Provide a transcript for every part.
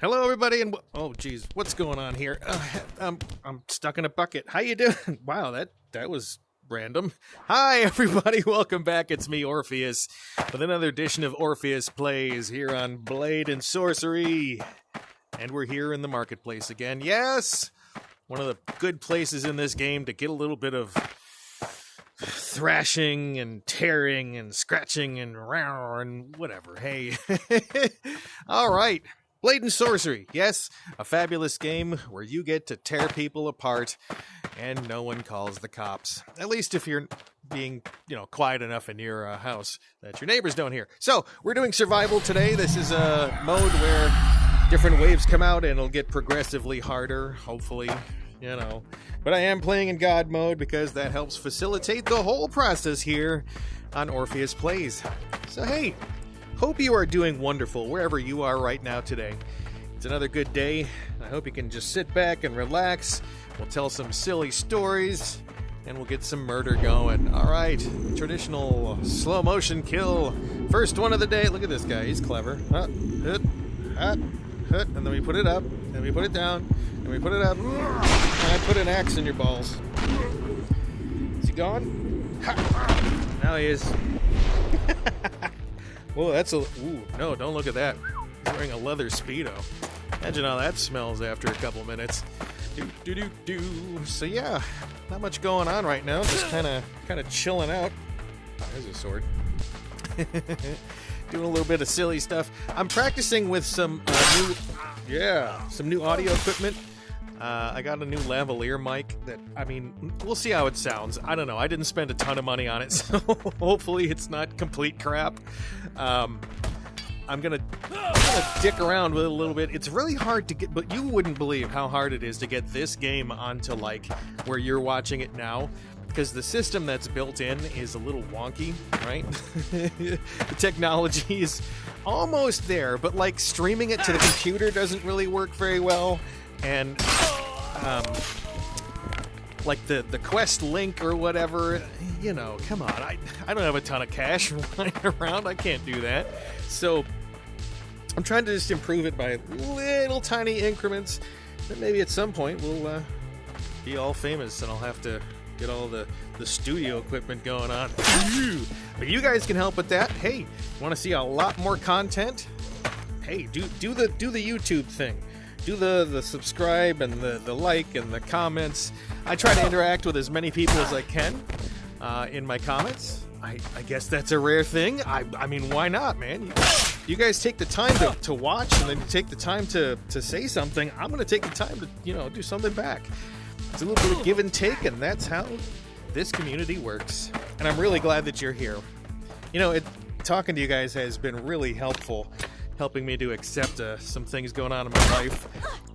Hello, everybody, and oh, geez, what's going on here? I'm stuck in a bucket. How you doing? Wow, that was random. Hi, everybody. Welcome back. It's me, Orpheus, with another edition of Orpheus Plays here on Blade and Sorcery, and we're here in the marketplace again. Yes, one of the good places in this game to get a little bit of thrashing and tearing and scratching and row and whatever. Hey, all right. Blade and Sorcery, yes, a fabulous game where you get to tear people apart and no one calls the cops. At least if you're being, quiet enough in your house that your neighbors don't hear. So, we're doing survival today. This is a mode where different waves come out and it'll get progressively harder, hopefully, But I am playing in God mode because that helps facilitate the whole process here on Orpheus Plays. So, hey. Hope you are doing wonderful wherever you are right now today. It's another good day. I hope you can just sit back and relax. We'll tell some silly stories, and we'll get some murder going. All right, traditional slow motion kill. First one of the day. Look at this guy. He's clever. Hit, and then we put it up, and we put it down, and we put it up, and I put an axe in your balls. Is he gone? Ha. Now he is. Whoa, no, don't look at that. He's wearing a leather Speedo. Imagine how that smells after a couple minutes. So yeah, not much going on right now. Just kind of chilling out. Oh, there's a sword. Doing a little bit of silly stuff. I'm practicing with some new audio equipment. I got a new lavalier mic that, we'll see how it sounds. I don't know. I didn't spend a ton of money on it, so hopefully it's not complete crap. I'm gonna dick around with it a little bit. It's really hard to get, but you wouldn't believe how hard it is to get this game onto, where you're watching it now. Because the system that's built in is a little wonky, right? The technology is almost there, but, streaming it to the computer doesn't really work very well. And, the Quest link or whatever, come on. I don't have a ton of cash lying around. I can't do that. So, I'm trying to just improve it by little tiny increments. And maybe at some point we'll be all famous and I'll have to get all the studio equipment going on. But you guys can help with that. Hey, want to see a lot more content? Hey, do the YouTube thing. Do the subscribe and the like and the comments. I try to interact with as many people as I can in my comments. I guess that's a rare thing. I mean, why not, man? You guys take the time to watch and then you take the time to say something. I'm going to take the time to, do something back. It's a little bit of give and take, and that's how this community works. And I'm really glad that you're here. Talking to you guys has been really helpful. Helping me to accept some things going on in my life.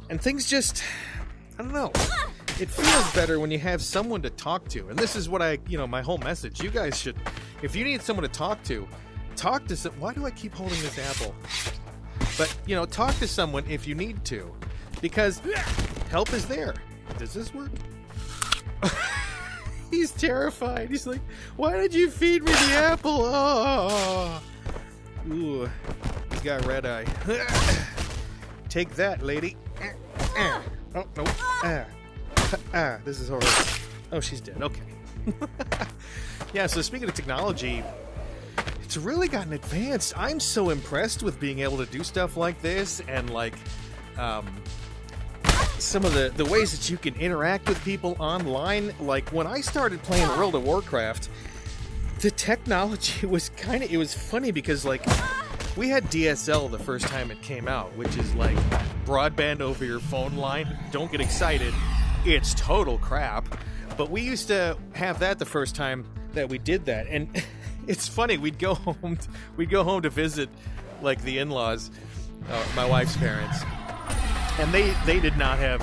And things just, I don't know. It feels better when you have someone to talk to. And this is what my whole message. You guys should, if you need someone to talk to some, why do I keep holding this apple? But, talk to someone if you need to. Because help is there. Does this work? He's terrified. He's like, why did you feed me the apple? Oh. Ooh. He's got red eye. Take that, lady. Oh, no. This is horrible. Oh, she's dead. Okay. Yeah, so speaking of technology, it's really gotten advanced. I'm so impressed with being able to do stuff like this and, some of the ways that you can interact with people online. When I started playing World of Warcraft, the technology was it was funny because, we had DSL the first time it came out, which is broadband over your phone line. Don't get excited. It's total crap. But we used to have that the first time that we did that. And it's funny, we'd go home to visit the in-laws, my wife's parents. And they do not have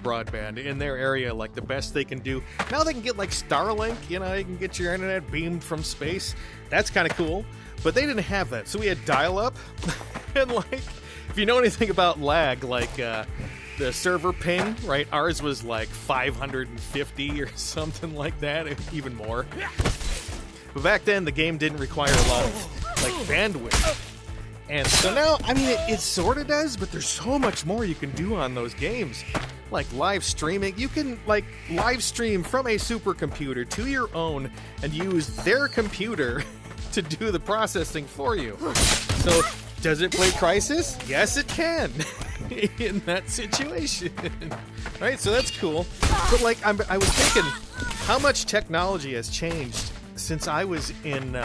broadband in their area. The best they can do. Now they can get Starlink, you can get your internet beamed from space. That's kind of cool. But they didn't have that, so we had dial-up, and if you know anything about lag, the server ping, right? Ours was 550 or something like that, even more. But back then, the game didn't require a lot of bandwidth, And so now, I mean, it sort of does, but there's so much more you can do on those games. Like live streaming. You can, like, live stream from a supercomputer to your own and use their computer to do the processing for you. So, does it play Crisis? Yes, it can. In that situation. Right? So that's cool. But, like, I was thinking, how much technology has changed since I was in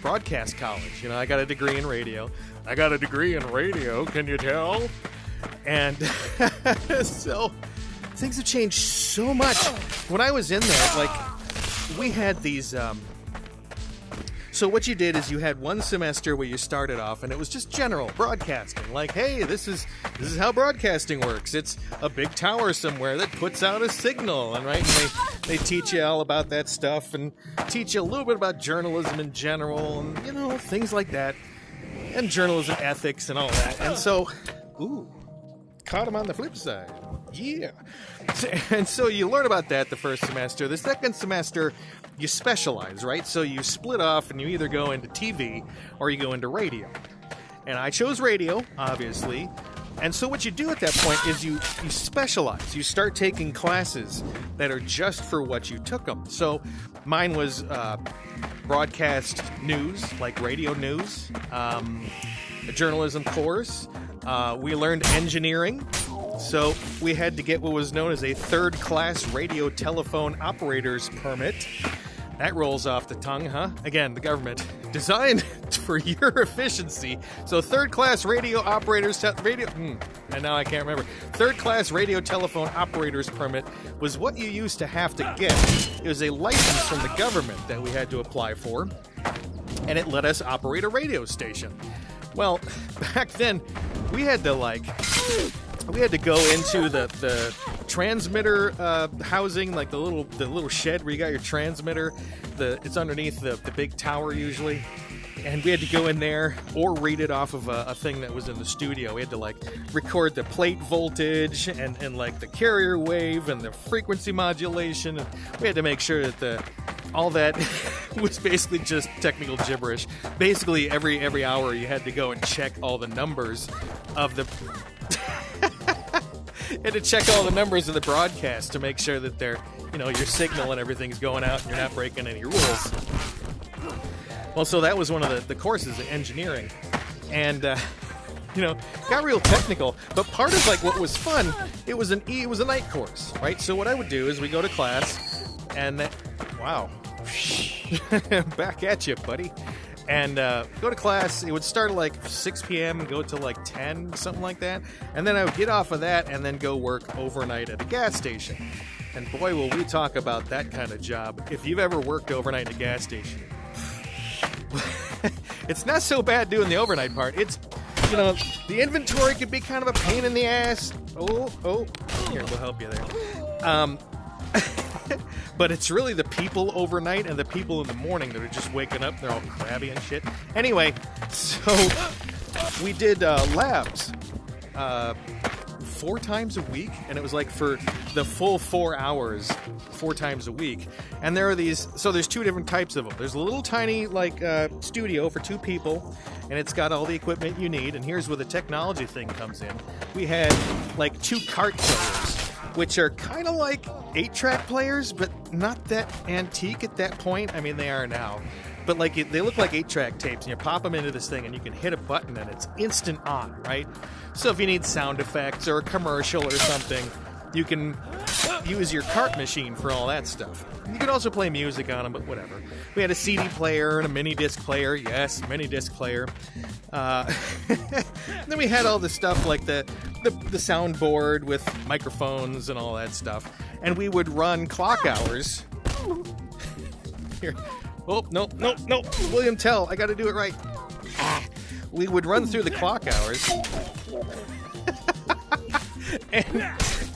broadcast college. You know, I got a degree in radio. Can you tell? And so things have changed so much. When I was in there, like, we had these so what you did is you had one semester where you started off and it was just general broadcasting, like, hey, this is how broadcasting works. It's a big tower somewhere that puts out a signal, and right, and they teach you all about that stuff and teach you a little bit about journalism in general, and, you know, things like that, and journalism ethics and all that. And so, caught him on the flip side. Yeah. And so you learn about that the first semester. The second semester, you specialize, right? So you split off and you either go into TV or you go into radio. And I chose radio, obviously. And so what you do at that point is you specialize. You start taking classes that are just for what you took them. So mine was broadcast news, like radio news, a journalism course. We learned engineering. So we had to get what was known as a third-class radio telephone operator's permit. That rolls off the tongue, huh? Again, the government designed for your efficiency. So third-class radio operators, and now I can't remember. Third-class radio telephone operator's permit was what you used to have to get. It was a license from the government that we had to apply for, and it let us operate a radio station. Well, back then, we had to go into the transmitter housing, like the little shed where you got your transmitter. It's underneath the big tower usually, and we had to go in there or read it off of a thing that was in the studio. We had to, like, record the plate voltage and like the carrier wave and the frequency modulation. And we had to make sure that all that was basically just technical gibberish. Basically, every hour you had to go and check all the numbers of the. And to check all the numbers of the broadcast to make sure that they're, you know, your signal and everything's going out and you're not breaking any rules. Well, so that was one of the courses in engineering. And, you know, got real technical. But part of, like, what was fun, it was a night course, right? So what I would do is we go to class, and wow. Back at you, buddy. And go to class. It would start at like 6 p.m. and go to like 10, something like that. And then I would get off of that and then go work overnight at a gas station. And boy, will we talk about that kind of job. If you've ever worked overnight at a gas station, it's not so bad doing the overnight part. It's, you know, the inventory could be kind of a pain in the ass. Oh, here, we'll help you there. But it's really the people overnight and the people in the morning that are just waking up. They're all crabby and shit. Anyway, so we did labs 4 times a week, and it was like for the full 4 hours, 4 times a week. And there are these, so there's 2 different types of them. There's a little tiny, like, studio for 2 people, and it's got all the equipment you need. And here's where the technology thing comes in. We had, like, 2 cart players, which are kind of like 8-track players, but not that antique at that point. I mean, they are now. But, like, they look like 8-track tapes, and you pop them into this thing, and you can hit a button, and it's instant on, right? So if you need sound effects or a commercial or something, you can use your cart machine for all that stuff. You can also play music on them, but whatever. We had a CD player and a mini disc player. Yes, mini disc player. Then we had all the stuff like the soundboard with microphones and all that stuff. And we would run clock hours. Here. Oh, no. William Tell, I got to do it right. We would run through the clock hours.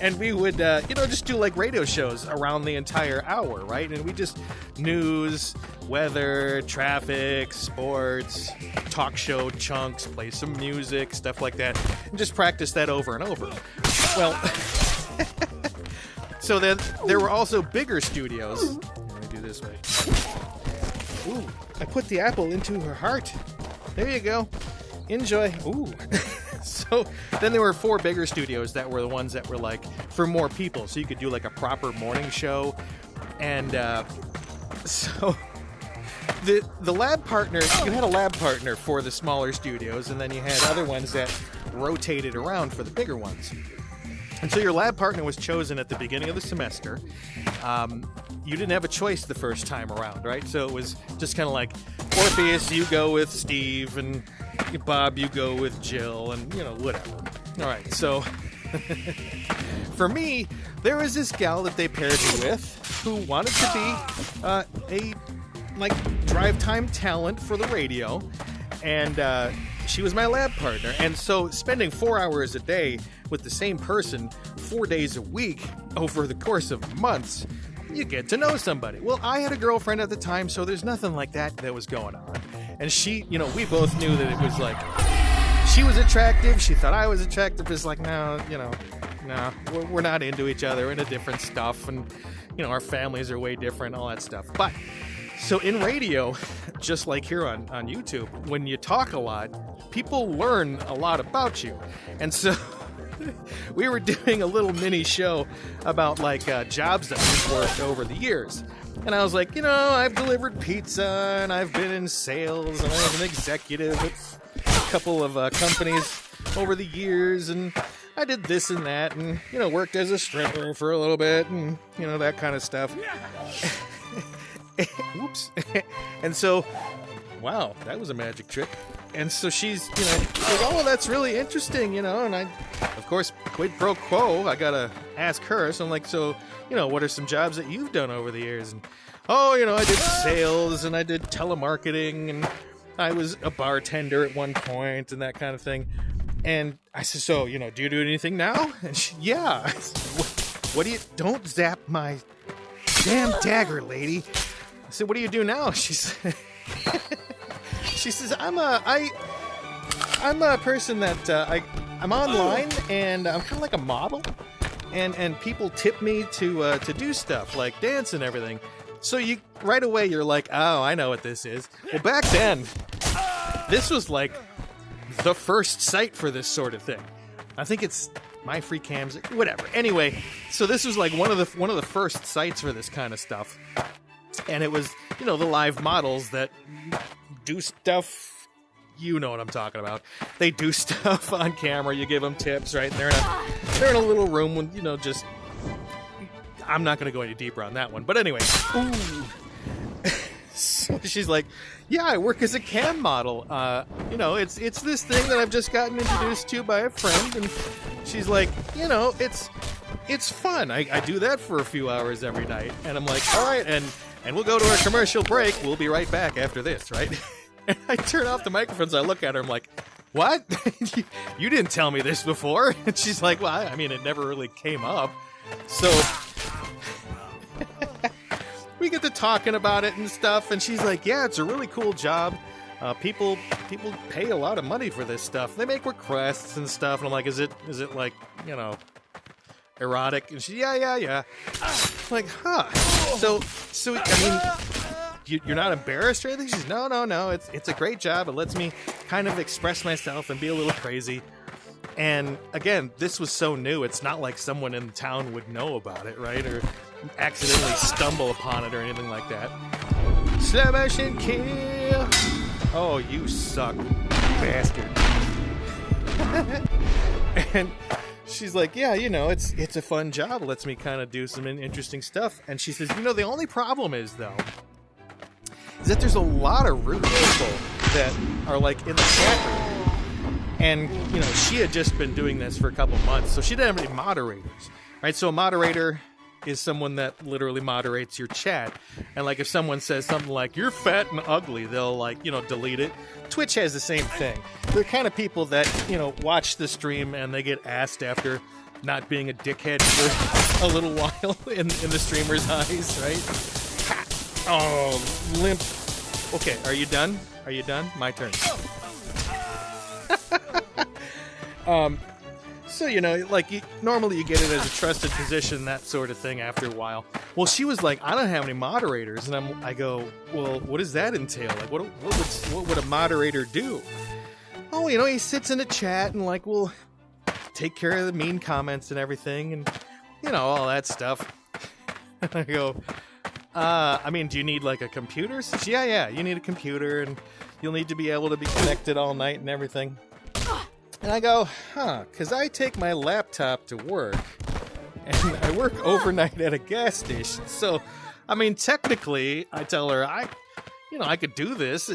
And we would, just do, like, radio shows around the entire hour, right? And we just news, weather, traffic, sports, talk show chunks, play some music, stuff like that, and just practice that over and over. Well, so then there were also bigger studios. Let me do this way. Ooh, I put the apple into her heart. There you go. enjoy. Ooh. So then there were 4 bigger studios that were the ones that were like for more people, so you could do like a proper morning show. And so the lab partner, you had a lab partner for the smaller studios, and then you had other ones that rotated around for the bigger ones. And so your lab partner was chosen at the beginning of the semester. You didn't have a choice the first time around, right? So it was just kind of like, Orpheus, you go with Steve, and Bob, you go with Jill, and, you know, whatever. All right, so for me, there was this gal that they paired me with who wanted to be a, like, drive time talent for the radio, and she was my lab partner. And so spending 4 hours a day with the same person 4 days a week over the course of months, you get to know somebody. Well, I had a girlfriend at the time, so there's nothing like that was going on. And she, you know, we both knew that it was like, she was attractive, she thought I was attractive. It's like, no, you know, no, we're not into each other, we're into different stuff, and, you know, our families are way different, all that stuff. But, so in radio, just like here on YouTube, when you talk a lot, people learn a lot about you. And so we were doing a little mini show about like jobs that we've worked over the years. And I was like, you know, I've delivered pizza, and I've been in sales, and I was an executive at a couple of companies over the years, and I did this and that, and, you know, worked as a stripper for a little bit, and, you know, that kind of stuff. Whoops. And so, wow, that was a magic trick. And so she's, you know, like, oh, that's really interesting, you know, and I, of course, quid pro quo, I gotta ask her. So I'm like, so, you know, what are some jobs that you've done over the years? And, oh, you know, I did sales, and I did telemarketing, and I was a bartender at one point, and that kind of thing. And I said, so, you know, do you do anything now? And she, yeah. I said, what do you, don't zap my damn dagger, lady. I said, what do you do now? She said, she says, I'm a person that I'm online, and I'm kind of like a model, and people tip me to do stuff like dance and everything. So you right away you're like, oh, I know what this is. Well, back then, this was like the first site for this sort of thing. I think it's My Free Cams, whatever. Anyway, so this was like one of the first sites for this kind of stuff, and it was, you know, the live models that do stuff. You know what I'm talking about. They do stuff on camera. You give them tips, right? They're in a little room with, you know, just. I'm not going to go any deeper on that one, but anyway. Ooh. So she's like, yeah, I work as a cam model. You know, it's this thing that I've just gotten introduced to by a friend, and she's like, you know, it's fun. I do that for a few hours every night, and I'm like, all right, and we'll go to our commercial break. We'll be right back after this, right? And I turn off the microphones. I look at her. I'm like, what? You didn't tell me this before. And she's like, well, I mean, it never really came up. So we get to talking about it and stuff. And she's like, yeah, it's a really cool job. People pay a lot of money for this stuff. They make requests and stuff. And I'm like, is it like, you know, erotic? And she, yeah. I'm like, huh. So I mean, you're not embarrassed or anything? She's, no. It's a great job. It lets me kind of express myself and be a little crazy. And again, this was so new. It's not like someone in town would know about it, right? Or accidentally stumble upon it or anything like that. Slash and kill. Oh, you suck, bastard. And she's like, yeah, you know, it's a fun job. It lets me kind of do some interesting stuff. And she says, you know, the only problem is, though, is that there's a lot of rude people that are like in the chat room. And, you know, she had just been doing this for a couple months, so she didn't have any moderators, right? So a moderator is someone that literally moderates your chat. And like if someone says something like, you're fat and ugly, they'll like, you know, delete it. Twitch has the same thing. They're kind of people that, you know, watch the stream and they get asked after not being a dickhead for a little while in the streamer's eyes, right? Oh, limp. Okay, are you done? Are you done? My turn. So, you know, like, normally you get it as a trusted position, that sort of thing after a while. Well, she was like, I don't have any moderators. And I go, well, what does that entail? Like, what would a moderator do? Oh, no, you know, he sits in a chat and like we'll take care of the mean comments and everything and, you know, all that stuff. I go, I mean, do you need like a computer? She says, yeah, you need a computer and you'll need to be able to be connected all night and everything. And I go, because I take my laptop to work and I work overnight at a gas station. So, I mean, technically, I tell her, I could do this.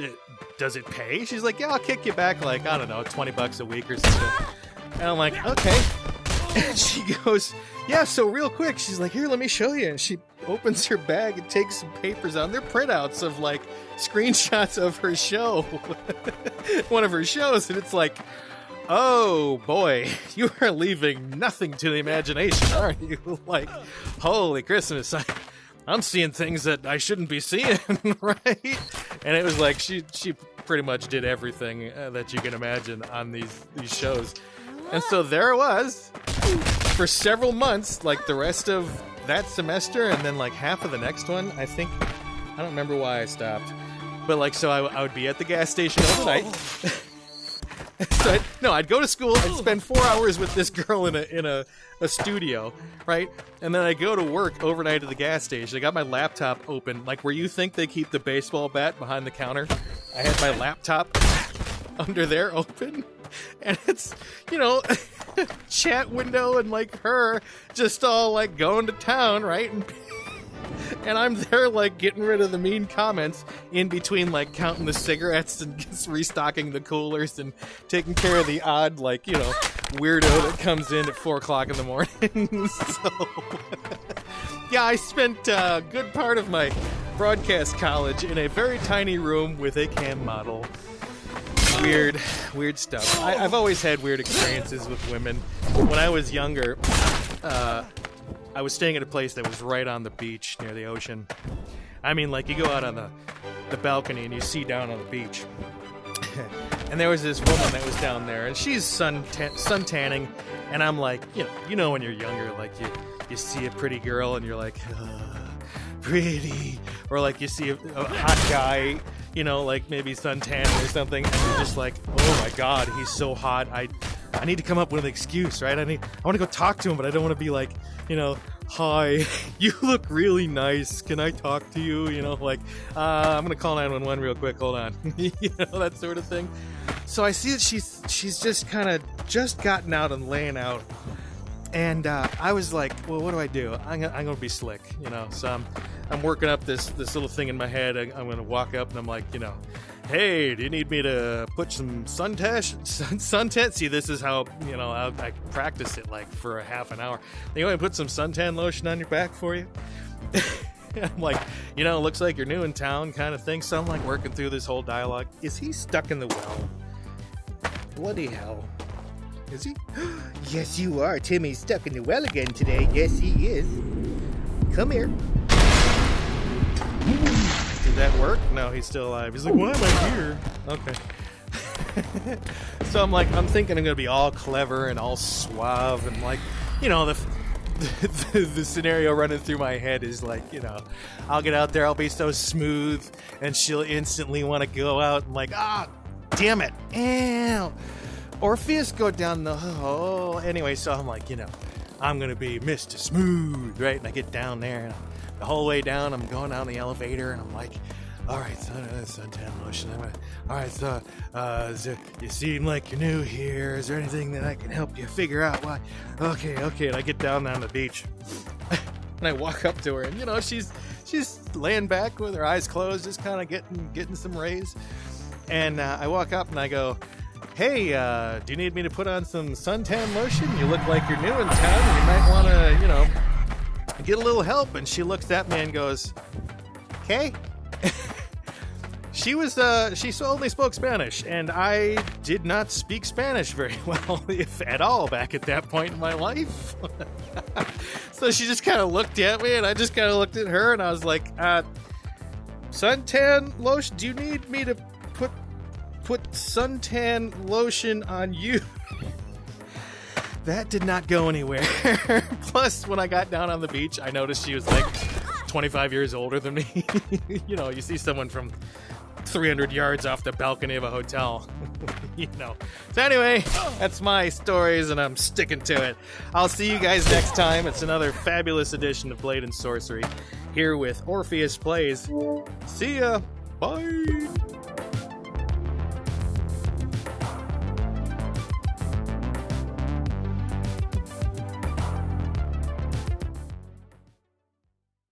Does it pay? She's like, yeah, I'll kick you back like, I don't know, $20 a week or something. And I'm like, okay. And she goes, yeah, so real quick, she's like, here, let me show you. And she opens her bag and takes some papers out. They're printouts of like screenshots of her show, one of her shows. And it's like, oh boy, you are leaving nothing to the imagination, aren't you? Like, holy Christmas, I'm seeing things that I shouldn't be seeing, right? And it was like she pretty much did everything that you can imagine on these shows. And so there it was for several months, like the rest of that semester and then like half of the next one. I don't remember why I stopped. But like, so I would be at the gas station overnight. So I'd go to school, I'd spend 4 hours with this girl in a studio, right? And then I go to work overnight at the gas station. I got my laptop open, like where you think they keep the baseball bat behind the counter. I had my laptop under there open, and it's, you know, chat window and like her just all like going to town, right? And I'm there like getting rid of the mean comments in between, like counting the cigarettes and just restocking the coolers and taking care of the odd, like, you know, weirdo that comes in at 4 o'clock in the morning. So yeah, I spent a good part of my broadcast college in a very tiny room with a cam model. Weird stuff. I've always had weird experiences with women. When I was younger, I was staying at a place that was right on the beach near the ocean. I mean, like, you go out on the balcony and you see down on the beach. And there was this woman that was down there, and she's sun tanning, and I'm like, you know when you're younger, like, you see a pretty girl and you're like, pretty. Or like you see a hot guy, you know, like maybe sun tanning or something, and you're just like, oh my god, he's so hot. I need to come up with an excuse, right? I want to go talk to him, but I don't want to be like, you know, hi, you look really nice. Can I talk to you? You know, like, I'm going to call 911 real quick. Hold on. You know, that sort of thing. So I see that she's just kind of just gotten out and laying out. And I was like, well, what do I do? I'm going to be slick, you know. So I'm working up this little thing in my head. I'm going to walk up and I'm like, you know, hey, do you need me to put some suntan? See, this is how, you know, I practice it like for a half an hour. You want me to put some suntan lotion on your back for you? I'm like, you know, it looks like you're new in town kind of thing. So I'm like working through this whole dialogue. Is he stuck in the well? Bloody hell. Is he? Yes, you are. Timmy's stuck in the well again today. Yes, he is. Come here. Did that work? No, he's still alive. He's like, why am I here? Okay. So I'm thinking I'm going to be all clever and all suave and like, you know, the scenario running through my head is like, you know, I'll get out there, I'll be so smooth, and she'll instantly want to go out and like, damn it. Ew. Orpheus go down the hole. Anyway, so I'm like, you know, I'm going to be Mr. Smooth, right? And I get down there, and the whole way down, I'm going down the elevator, and I'm like, all right, suntan lotion. All right, so you seem like you're new here. Is there anything that I can help you figure out why? Okay. And I get down on the beach, and I walk up to her, and, you know, she's laying back with her eyes closed, just kind of getting some rays. And I walk up, and I go, hey, do you need me to put on some suntan lotion? You look like you're new in town, and you might want to, you know, get a little help. And she looks at me and goes, okay. She only spoke Spanish, and I did not speak Spanish very well, if at all, back at that point in my life. So she just kind of looked at me, and I just kind of looked at her, and I was like, suntan lotion? Do you need me to put suntan lotion on you? That did not go anywhere. Plus, when I got down on the beach, I noticed she was like 25 years older than me. You know, you see someone from 300 yards off the balcony of a hotel. You know. So anyway, that's my stories, and I'm sticking to it. I'll see you guys next time. It's another fabulous edition of Blade and Sorcery here with Orpheus Plays. See ya. Bye.